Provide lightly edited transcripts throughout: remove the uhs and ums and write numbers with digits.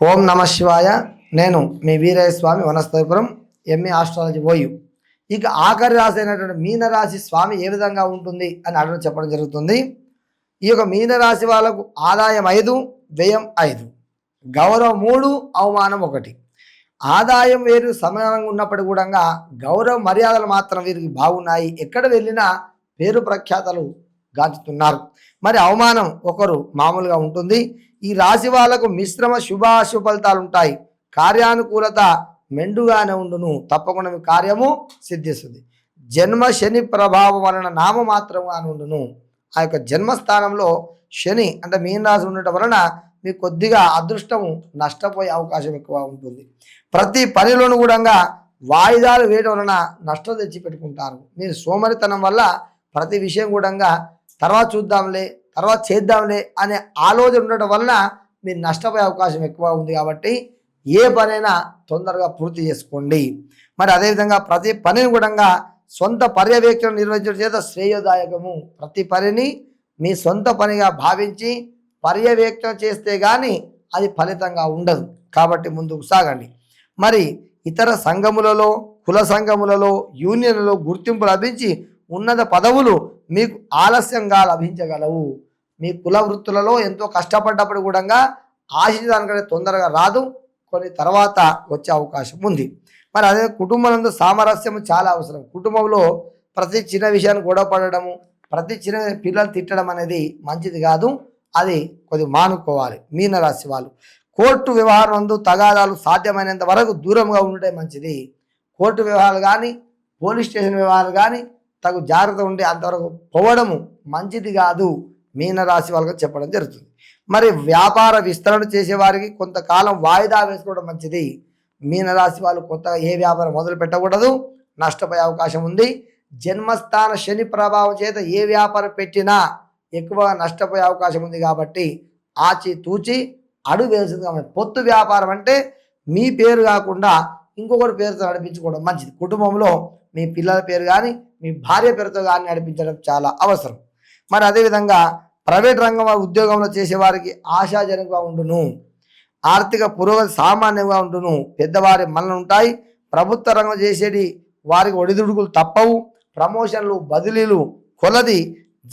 ఓం నమ శివాయ. నేను మీ Veeraiah Swami, Vanasthalipuram, MA astrology OU. ఇక ఆఖరి రాశి అయినటువంటి మీనరాశి స్వామి ఏ విధంగా ఉంటుంది అని అడగడం చెప్పడం జరుగుతుంది. ఈ యొక్క మీనరాశి వాళ్ళకు ఆదాయం 5, వ్యయం 5, గౌరవం 3, అవమానం 1. ఆదాయం వేరు సమానంగా ఉన్నప్పటికీ కూడా గౌరవ మర్యాదలు మాత్రం వీరికి బాగున్నాయి. ఎక్కడ వెళ్ళినా పేరు ప్రఖ్యాతలు గాంచుతున్నారు. మరి అవమానం ఒకరు మామూలుగా ఉంటుంది. ఈ రాశి వాళ్ళకు మిశ్రమ శుభాశుభ ఫలితాలు ఉంటాయి. కార్యానుకూలత మెండుగానే ఉండును. తప్పకుండా మీ కార్యము సిద్ధిస్తుంది. జన్మ శని ప్రభావం వలన నామ మాత్రంగానే ఉండును. ఆ యొక్క జన్మస్థానంలో శని అంటే మీనరాశి ఉండటం వలన మీకు కొద్దిగా అదృష్టము నష్టపోయే అవకాశం ఎక్కువ ఉంటుంది. ప్రతి పనిలోనూ కూడా వాయిదాలు వేయడం వలన నష్టం తెచ్చి పెట్టుకుంటారు. మీరు సోమరితనం వల్ల ప్రతి విషయం కూడా తర్వాత చూద్దాంలే, తర్వాత చేద్దాంలే అనే ఆలోచన ఉండటం వలన మీరు నష్టపోయే అవకాశం ఎక్కువ ఉంది. కాబట్టి ఏ పనైనా తొందరగా పూర్తి చేసుకోండి. మరి అదేవిధంగా ప్రతి పనిని కూడా సొంత పర్యవేక్షణ నిర్వహించడం చేత శ్రేయోదాయకము. ప్రతి పనిని మీ సొంత పనిగా భావించి పర్యవేక్షణ చేస్తే కానీ అది ఫలితంగా ఉండదు. కాబట్టి ముందుకు సాగండి. మరి ఇతర సంఘములలో, కుల సంఘములలో, యూనియన్లలో గుర్తింపు లభించి ఉన్నత పదవులు మీకు ఆలస్యంగా లభించగలవు. మీ కుల వృత్తులలో ఎంతో కష్టపడ్డప్పుడు కూడా ఆశించడానికంటే తొందరగా రాదు, కొన్ని తర్వాత వచ్చే అవకాశం ఉంది. మరి అదే కుటుంబంలో సామరస్యం చాలా అవసరం. కుటుంబంలో ప్రతి చిన్న విషయాన్ని గొడవ పడడము, ప్రతి చిన్న పిల్లలు తిట్టడం అనేది మంచిది కాదు. అది కొద్దిగా మానుకోవాలి. మీనరాశి వాళ్ళు కోర్టు వ్యవహారం నందు తగాదాలు సాధ్యమైనంత వరకు దూరంగా ఉండటం మంచిది. కోర్టు వ్యవహారాలు కానీ, పోలీస్ స్టేషన్ వ్యవహారాలు కానీ తగు జాగ్రత్త ఉండి అంతవరకు పోవడము మంచిది కాదు. మీనరాశి వాళ్ళకి చెప్పడం జరుగుతుంది. మరి వ్యాపార విస్తరణ చేసేవారికి కొంతకాలం వాయిదా వేసుకోవడం మంచిది. మీనరాశి వాళ్ళు కొత్తగా ఏ వ్యాపారం మొదలు పెట్టకూడదు, నష్టపోయే అవకాశం ఉంది. జన్మస్థాన శని ప్రభావం చేత ఏ వ్యాపారం పెట్టినా ఎక్కువగా నష్టపోయే అవకాశం ఉంది. కాబట్టి ఆచి తూచి అడుగు వేసింది. కాబట్టి పొత్తు వ్యాపారం అంటే మీ పేరు కాకుండా ఇంకొకటి పేరుతో నడిపించుకోవడం మంచిది. కుటుంబంలో మీ పిల్లల పేరు కానీ, మీ భార్య పేరుతో కానీ నడిపించడం చాలా అవసరం. మరి అదేవిధంగా ప్రైవేట్ రంగం ఉద్యోగంలో చేసేవారికి ఆశాజనకంగా ఉండును. ఆర్థిక పురోగతి సామాన్యంగా ఉండును. పెద్దవారి మన్నలు ఉంటాయి. ప్రభుత్వ రంగం చేసేటి వారికి ఒడిదుడుకులు తప్పవు. ప్రమోషన్లు, బదిలీలు కొలది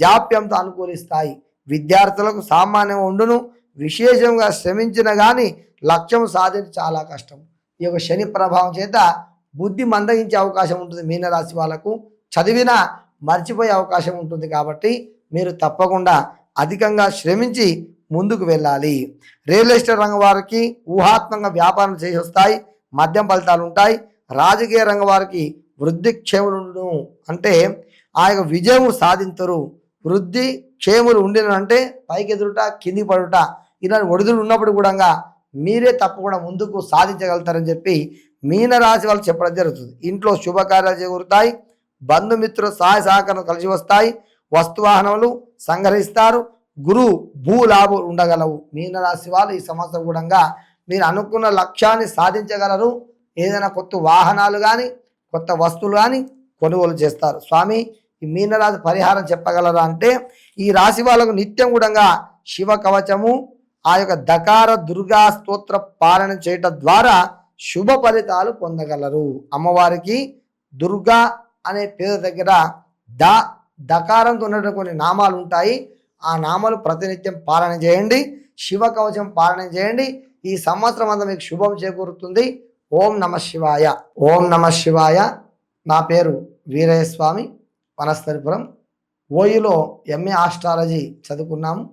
జాప్యంతో అనుకూలిస్తాయి. విద్యార్థులకు సామాన్యంగా ఉండును. విశేషంగా శ్రమించిన కానీ లక్ష్యం సాధించడం చాలా కష్టం. ఈ యొక్క శని ప్రభావం చేత బుద్ధి మందగించే అవకాశం ఉంటుంది. మీనరాశి వాళ్ళకు చదివినా మర్చిపోయే అవకాశం ఉంటుంది. కాబట్టి మీరు తప్పకుండా అధికంగా శ్రమించి ముందుకు వెళ్ళాలి. రియల్ ఎస్టేట్ రంగం వారికి ఊహాత్మకంగా వ్యాపారం చేసి వస్తాయి. మద్యం ఫలితాలు ఉంటాయి. రాజకీయ రంగం వారికి వృద్ధి క్షేములు అంటే ఆ యొక్క విజయం సాధించరు. వృద్ధి క్షేములు ఉండినంటే పైకి ఎదురుట, కింది పడుట, ఇలాంటి ఒడిదులు ఉన్నప్పుడు కూడా మీరే తప్పకుండా ముందుకు సాధించగలుగుతారని చెప్పి మీనరాశి వాళ్ళు చెప్పడం జరుగుతుంది. ఇంట్లో శుభకార్యాలు చేకూరుతాయి. బంధుమిత్రుల సహాయ సహకారం కలిసి వస్తాయి. వస్తువాహనములు సంగ్రహిస్తారు. గురు భూలాభం ఉండగలవు. మీనరాశి వాళ్ళు ఈ సంవత్సరం కూడా మీరు అనుకున్న లక్ష్యాన్ని సాధించగలరు. ఏదైనా కొత్త వాహనాలు కానీ, కొత్త వస్తువులు కానీ కొనుగోలు చేస్తారు. స్వామి, ఈ మీనరాశి పరిహారం చెప్పగలరా అంటే ఈ రాశి వాళ్ళకు నిత్యం కూడా శివ కవచము, ఆ యొక్క దకార దుర్గా స్తోత్ర పాలన చేయటం ద్వారా శుభ ఫలితాలు పొందగలరు. అమ్మవారికి దుర్గా అనే పేరు దగ్గర దకారంతో ఉన్నటువంటి కొన్ని నామాలు ఉంటాయి. ఆ నామాలు ప్రతినిత్యం పాలన చేయండి. శివ కవచం పాలన చేయండి. ఈ సంవత్సరం అంతా మీకు శుభం చేకూరుతుంది. ఓం నమ శివాయ. ఓం నమ శివాయ. నా పేరు వీరయ్య స్వామి, వనస్థలిపురం. ఓయులో ఎంఏ ఆస్ట్రాలజీ చదువుకున్నాము.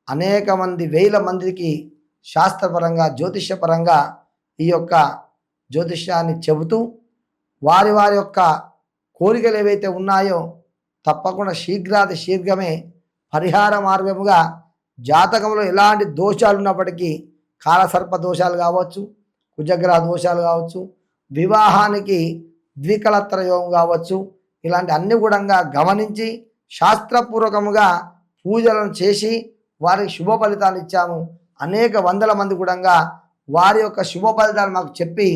అనేక మంది, వేల మందికి శాస్త్రపరంగా, జ్యోతిష్యపరంగా ఈ యొక్క జ్యోతిష్యాన్ని చెబుతూ వారి వారి యొక్క కోరికలు ఏవైతే ఉన్నాయో తప్పకుండా శీఘ్రమే పరిహార మార్గముగా జాతకంలో ఎలాంటి దోషాలు ఉన్నప్పటికీ, కాలసర్ప దోషాలు కావచ్చు, కుజగ్రహ దోషాలు కావచ్చు, వివాహానికి ద్వికలత్ర యోగం కావచ్చు, ఇలాంటి అన్ని కూడా గమనించి శాస్త్రపూర్వకముగా పూజలను చేసి వారికి శుభ ఫలితాలు ఇచ్చాము. అనేక వందల మంది కూడా వారి యొక్క శుభ ఫలితాలు మాకు చెప్పి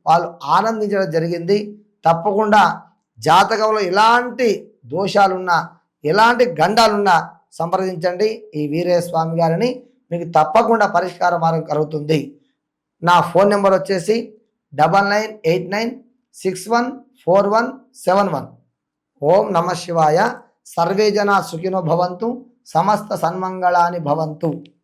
వాళ్ళు ఆనందించడం జరిగింది. తప్పకుండా జాతకంలో ఎలాంటి దోషాలున్నా, ఎలాంటి గండాలున్నా సంప్రదించండి ఈ వీరయ్య స్వామి గారిని. మీకు తప్పకుండా పరిష్కార మార్గం కలుగుతుంది. నా ఫోన్ నెంబర్ వచ్చేసి 9989614171. ఓం నమ శివాయ. సర్వే జనా సుఖినో భవంతు. సమస్త సన్మంగళాని భవంతు.